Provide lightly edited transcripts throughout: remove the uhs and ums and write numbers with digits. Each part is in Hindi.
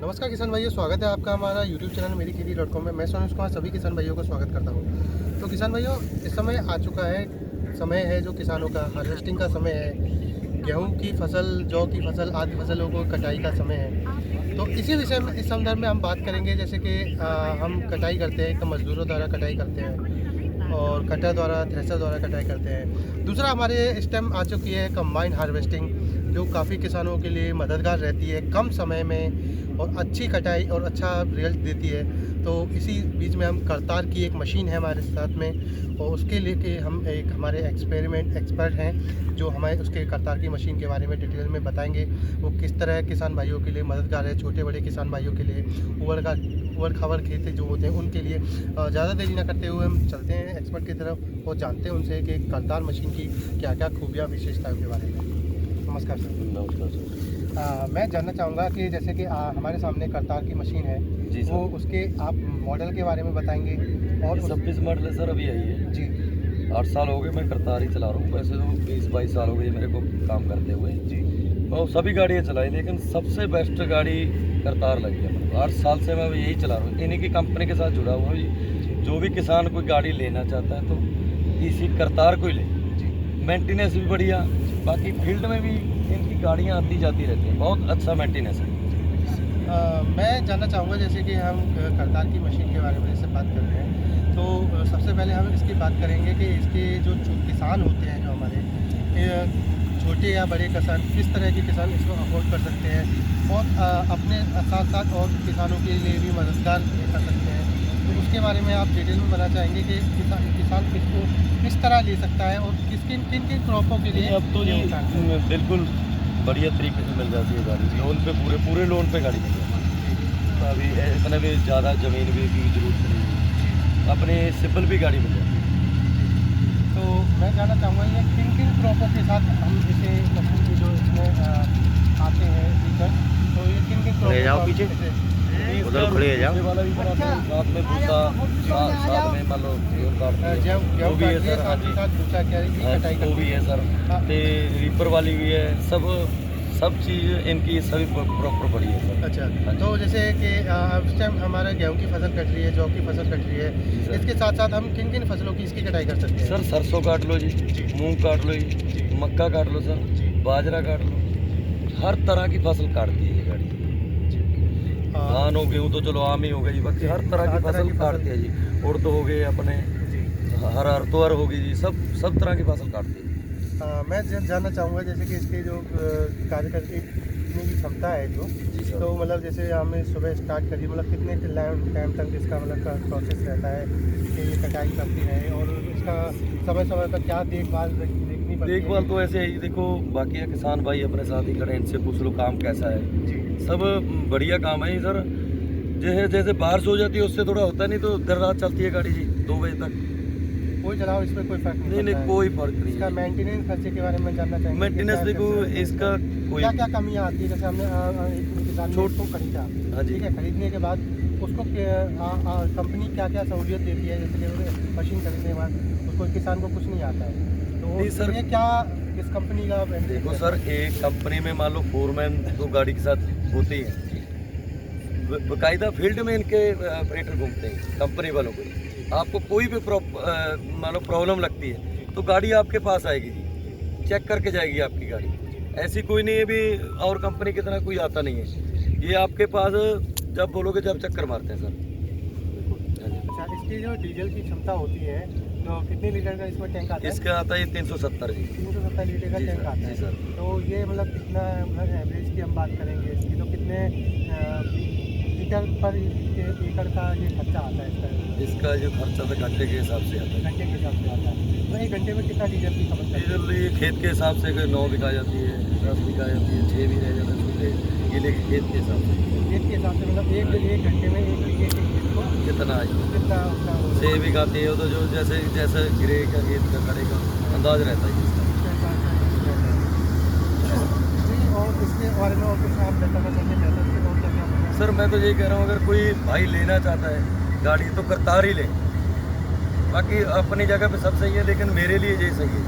नमस्कार किसान भाइयों, स्वागत है आपका हमारा यूट्यूब चैनल मेरी खेती.com में। मैं सोनू कुमार सभी किसान भाइयों का स्वागत करता हूं। तो किसान भाइयों, इस समय आ चुका है समय है जो किसानों का हार्वेस्टिंग का समय है। गेहूं की फसल, जौ की फसल आदि फसलों को कटाई का समय है। तो इसी विषय में, इस संदर्भ में हम बात करेंगे। जैसे कि हम कटाई करते हैं, एक तो मजदूरों द्वारा कटाई करते हैं और कटर द्वारा, थ्रेशर द्वारा कटाई करते हैं। दूसरा हमारे इस टाइम आ चुकी है कंबाइन हार्वेस्टिंग, जो काफ़ी किसानों के लिए मददगार रहती है कम समय में और अच्छी कटाई और अच्छा रिजल्ट देती है। तो इसी बीच में हम करतार की एक मशीन है हमारे साथ में, और उसके लेके हम एक हमारे एक्सपर्ट हैं जो हमें उसके करतार की मशीन के बारे में डिटेल में बताएंगे। वो किस तरह किसान भाइयों के लिए मददगार है, छोटे बड़े किसान भाइयों के लिए, उबड़ खाबड़ खेत जो होते हैं उनके लिए। ज़्यादा देरी ना करते हुए हम चलते हैं एक्सपर्ट की तरफ और जानते हैं उनसे कि करतार मशीन की क्या क्या खूबियाँ, विशेषताओं के बारे में। नमस्कार सर। नमस्कार सर। मैं जानना चाहूँगा कि जैसे कि हमारे सामने करतार की मशीन है, जी सर। वो उसके आप मॉडल के बारे में बताएंगे। और 26 मॉडल है सर, अभी आई है जी 8 साल हो गए मैं करतार ही चला रहा हूँ। वैसे तो 20-22 साल हो गए मेरे को काम करते हुए जी और सभी गाड़ियाँ चलाई, लेकिन सबसे बेस्ट गाड़ी करतार लगी है मेरे को। 8 साल से मैं यही चला रहा हूँ, इन्हीं की कंपनी के साथ जुड़ा हुआ हूँ। जो भी किसान कोई गाड़ी लेना चाहता है तो इसी करतार को ही ले। मेंटेनेंस भी बढ़िया, बाकी फील्ड में भी इनकी गाड़ियाँ आती जाती रहती हैं, बहुत अच्छा मेंटेनेंस है। मैं जानना चाहूँगा, जैसे कि हम करतार की मशीन के बारे में जैसे बात कर रहे हैं, तो सबसे पहले हम इसकी बात करेंगे कि इसके जो किसान होते हैं, जो हमारे छोटे या बड़े किसान, किस तरह के किसान इसको अफोर्ड कर सकते हैं और अपने साथ साथ और किसानों के लिए भी मददगार कर सकते हैं। तो उसके बारे में आप डिटेल में बताना चाहेंगे कि किसान किसको किस तरह ले सकता है और किन किन क्रॉपों के लिए। अब तो जी बिल्कुल बढ़िया तरीके से मिल जाती है गाड़ी, लोन पे पूरे लोन पे गाड़ी मिल जाती है। अभी इतने भी ज़्यादा ज़मीन भी की जरूरत नहीं है, अपने सिंपल भी गाड़ी मिल जाती है। तो मैं जानना चाहूँगा ये किन क्रॉपों के साथ हम इसे मशीन की जो इसमें आते हैं फीचर, तो ये किन क्रॉपों पीछे उधर खड़े जाओ, वाला भी बनाते हैं, साथ में भूसा, साथ में मान लो वो भी है सर। हाँ जी, वो भी है सर, रीपर वाली भी है, सब चीज़ इनकी सभी प्रॉपर पड़ी है सर। अच्छा, तो जैसे कि इस टाइम हमारा गेहूं की फसल कट रही है, जौ की फसल कट रही है, इसके साथ साथ हम किन फसलों की इसकी कटाई कर सकते हैं? सर सरसों काट लो जी, मूंग काट लो जी, मक्का काट लो सर, बाजरा काट लो, हर तरह की फसल काटती है ये गाड़ी। धान हो गेहूँ तो चलो आम ही हो गई, बाकी हर तरह की फसल काटती है जी। उड़द हो गए अपने, हर तुअर होगी जी, सब तरह की फसल काटती है। मैं जानना चाहूँगा, जैसे कि इसके जो कार्य करने की क्षमता है जो, तो मतलब जैसे हमने सुबह स्टार्ट करी, मतलब कितने टाइम तक इसका मतलब प्रोसेस रहता है कि ये कटाई करती है, और इसका समय पर क्या देखभाल देखनी पड़ती है? देखभाल तो ऐसे ही देखो, बाकी किसान भाई अपने साथ ही खड़े हैं, इनसे पूछ लो काम कैसा है जी। सब बढ़िया काम है सर। जैसे बारिश हो जाती है उससे थोड़ा होता नहीं, तो देर रात चलती है गाड़ी जी 2 बजे तक। कोई चलाओ, इसमें कोई फर्क नहीं, कोई फर्क नहीं। इसका मेंटेनेंस खर्चे के बारे में जानना चाहेंगे। मेंटेनेंस देखो, इसका कोई क्या कमियाँ आती है? जैसे हमने किसान छोट को खरीदा, ठीक है, खरीदने के बाद उसको कंपनी क्या सहूलियत देती है? जैसे कि मशीन खरीदने के बाद उसको किसान को कुछ नहीं आता है, तो सर ये क्या इस कंपनी का देखो सर, एक कंपनी में मान लो फोरमैन तो गाड़ी के साथ होते ही हैं, बाकायदा फील्ड में इनके ऑपरेटर घूमते हैं कंपनी वालों को। आपको कोई भी मान लो प्रॉब्लम लगती है तो गाड़ी आपके पास आएगी जी, चेक करके जाएगी आपकी गाड़ी। ऐसी कोई नहीं है भी और कंपनी की तरह कोई आता नहीं है, ये आपके पास जब बोलोगे जब चक्कर मारते हैं सर। अच्छा, इसकी जो डीजल की क्षमता होती है तो कितने लीटर का इसमें टैंक आता है? इसका आता है 370 जी, 370 लीटर का टैंक आता है सर। तो ये मतलब कितना, मतलब एवरेज की हम बात करेंगे इसकी, तो कितने लीटर पर एकड़ का ये खर्चा आता है इसका जो खर्चा था घंटे के हिसाब से आता है। घंटे के हिसाब से आता है, तो 1 घंटे में कितना डीजल की खपत है? डीजल ये खेत के हिसाब से 9 बिका जाती है, 10 बिका जाती है, 6 भी रह जाता है छोटे गीले के खेत के हिसाब से। खेत के हिसाब से मतलब एक घंटे में 1 बीघे के खेत को कितना कितना 6 बिकाती है, तो जो जैसे गिरे का खेत का करेगा अंदाज रहता है इसका। और इसके बारे में और कुछ आप बताना चाहिए? सर मैं तो यही कह रहा हूँ, अगर कोई भाई लेना चाहता है गाड़ी तो करतार ही ले, बाकी अपनी जगह पे सब सही है, लेकिन मेरे लिए यही सही है।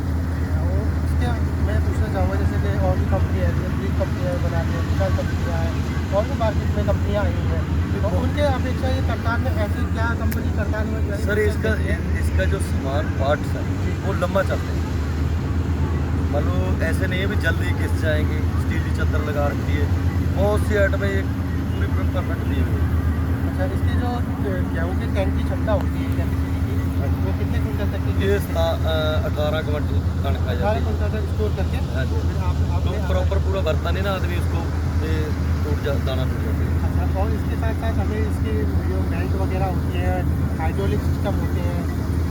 इसके मैं पूछना चाहूँगा, जैसे कि और भी कंपनी है, कंपनियाँ बनाती हैं, विशाल कंपनियाँ हैं, और भी मार्केट में कंपनियाँ आई हुई हैं, तो उनके अपेक्षा ये करतार में ऐसी क्या कंपनी करतार में जो है सर इसका जो सामान पार्ट्स है वो लंबा चलते हैं। मान लो ऐसे नहीं है भी जल्दी घिस जाएंगे, स्टील की चद्दर लगा रखी है, बहुत सी आइटमें ये पूरी परफेक्ट दी हुई है। अच्छा, इसकी जो गेहूँ की टैंक की क्षमता होती है कैपेसिटी की, वो कितने कुंटल तक की? ये 18 क्विंटल कणक आ 18 जाती है। कुंटल तक स्टोर करके हाँ जी। फिर तो आपने प्रॉपर पूरा भरता नहीं ना आदमी उसको, ये दाना टूट जाता है। अच्छा, और इसके साथ साथ हमें इसकी जो बेल्ट वगैरह होती है, हाइड्रोलिक सिस्टम होते हैं,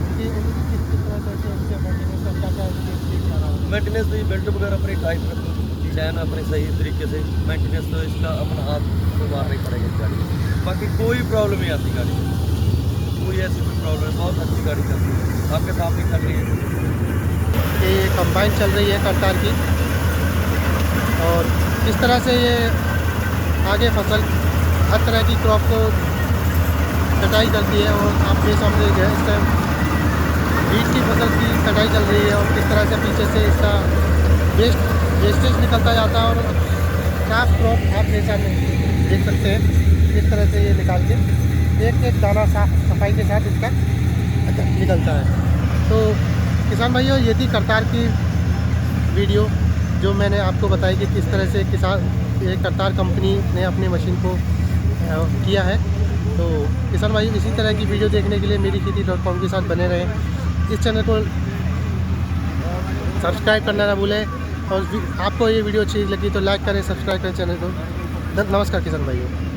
उनकी किस तरह से उनके मेंटेनेंस का क्या क्या क्या रहा है? मेंटेनेंस भी बेल्ट वगैरह अपनी टाइट रखो, चैन अपने सही तरीके से, मेंटेनेंस तो इसका अपना हाथ को मारना ही पड़ेगा इस गाड़ी में। बाकी कोई प्रॉब्लम नहीं आती गाड़ी में, कोई ऐसी कोई प्रॉब्लम, बहुत अच्छी गाड़ी चलती है, आपके सामने चल रही है। ये कंबाइन चल रही है करतार की, और किस तरह से ये आगे फसल हर तरह की क्रॉप को कटाई करती है, और आपके सामने जो है इस टाइम बीट की फसल की कटाई चल रही है, और किस तरह से पीछे से इसका वेस्टेज निकलता जाता है, और साफ क्रॉप आप मेरे सामने देख सकते हैं किस तरह से ये निकाल के एक एक दाना साफ सफाई के साथ इसका निकलता है। तो किसान भाइयों, ये थी करतार की वीडियो जो मैंने आपको बताई कि किस तरह से ये करतार कंपनी ने अपनी मशीन को किया है। तो किसान भाई, इसी तरह की वीडियो देखने के लिए मेरी खेती.com के साथ बने रहें। इस चैनल को सब्सक्राइब करना ना भूलें, और आपको ये वीडियो अच्छी लगी तो लाइक करें, सब्सक्राइब करें चैनल को। नमस्कार किसान भाइयों।